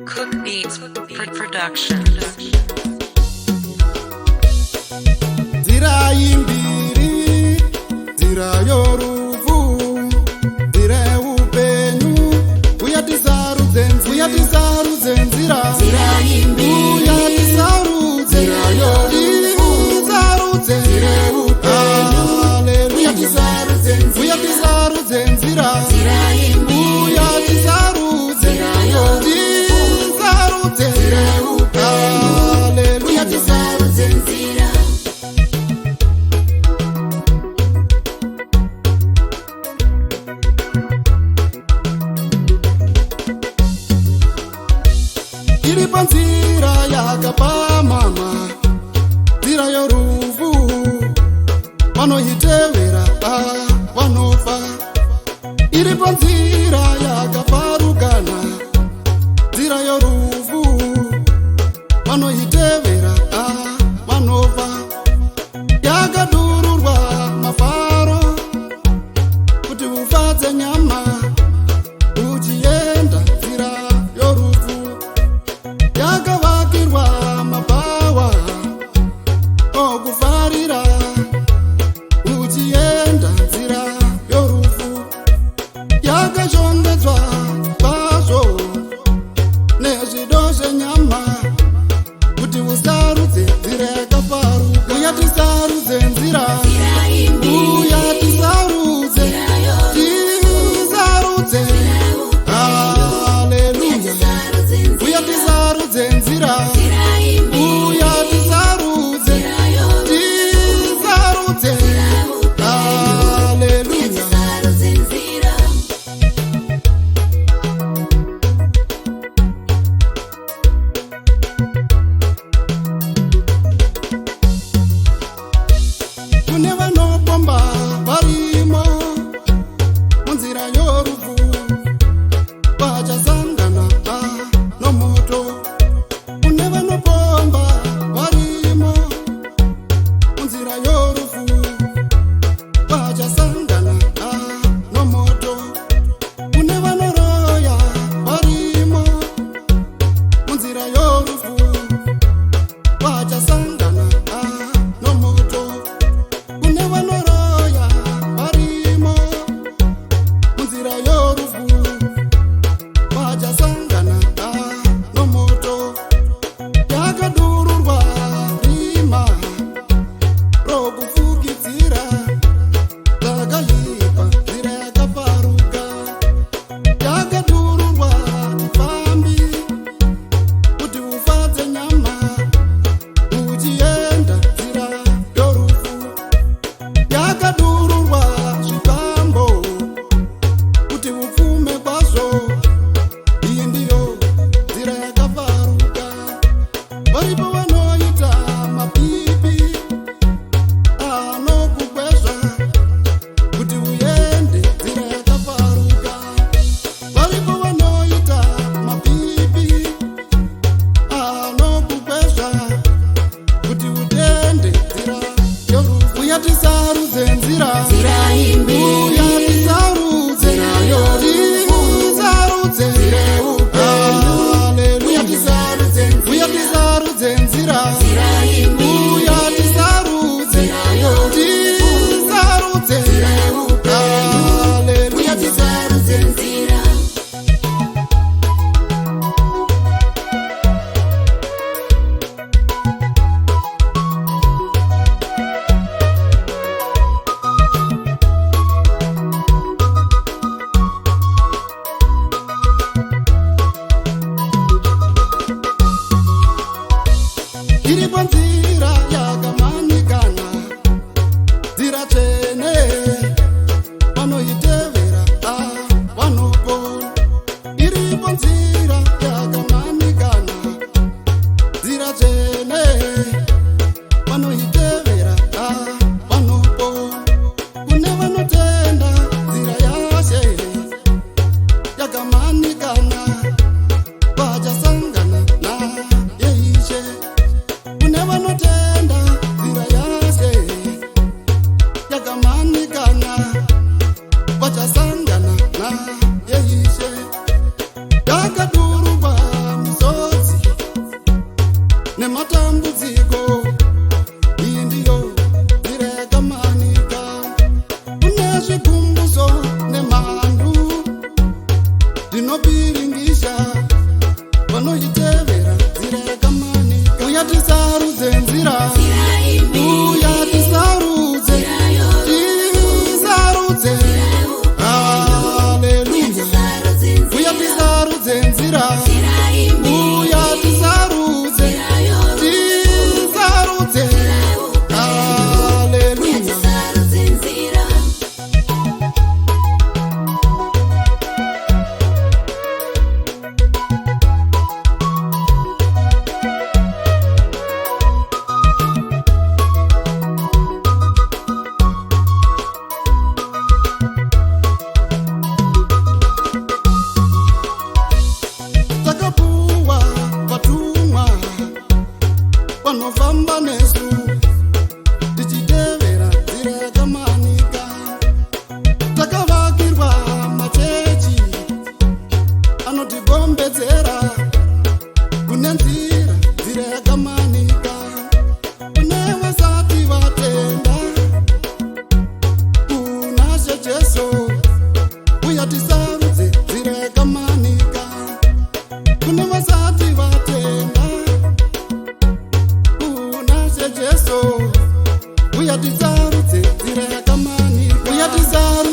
Cook Beats Production. Nzira imbiri, nzira yorufu, nzira upenyu, uyatisarudze nzira, nzira imbiri, uyatisarudze nzira yorufu, nzira upenyu, uyatisarudze nzira, nzira imbiri, uyatisarudze nzira yorufu, nzira upenyu, uyatisarudze nzira. Iripo nzira yakapamhamha, nzira yorufu, vanoitevera vanofa. Iripo nzira yakafarukana, nzira yorufu, vanoitevera vanofa. Yakadururwa mafaro kuti ufadze nyama uchienda nzira yorufu. Yakavakirwa mabhawa okufarira uchienda nzira yorufu. Yakashongedzwa kwazvo nezvido zvenyama kuti usarudze nzira yakafaruka. Uyatisarudze nzira, uyatisarudze, tisarudze, haleluya. Uyatisarudze nzira, uyatisarudze, tisarudze, haleluya. Kune vanopomba varimo munzira yorufu, vachasangana nomoto. Kune vanopomba varimo munzira yorufu, vachasangana nomoto. Kune vanoroya varimo munzira yorufu, vachasangana nomoto. Kune vanoroya varimo munzira yorufu, vachasangana nomoto. Yakadururwa rima rokufukidzira, dzakaipa nzira yakafaruka. Yakadururwa chifambi kuti ufadze nyama uchienda nzira yorufu. Yakadururwa zvitambo kuti upfume kwazvo. Iyi ndiyo nzira yakafaruka. Varipo vanoita mapipi anokukwezva kuti uende nzira yakafaruka. Varipo vanoita mapipi anokukwezva kuti utende nzira yorufu. Uyatisarudze nzira, uyatisarudze nzira yorufu, tisarudze, haleluya. Uyatisarudze nzira, uyatisarudze nzira yorufu, tisarudze, haleluya. Uyatisarudze nzira. zvikumbuso nemhandu ndinopiringisha vanoitevera nzira yakamanika. Uya tisarudze nzira, uya tisarudze, tisarudze, haleluya. Uya tisarudze nzira, uya tisarudze, tisarudze, haleluya. Takapuwa vatumwa vanofamba nesu tichitevera nzira yakamanika. Takavakirwa machechi anotigombedzera kune nzira yakamanika. Kune vasati vatenda kuna She Jesu, uya tisarudze nzira yakamanika. Kune vasati vatenda kuna She Jesu, uya tisarudze nzira yakamanika. Uya tisarudze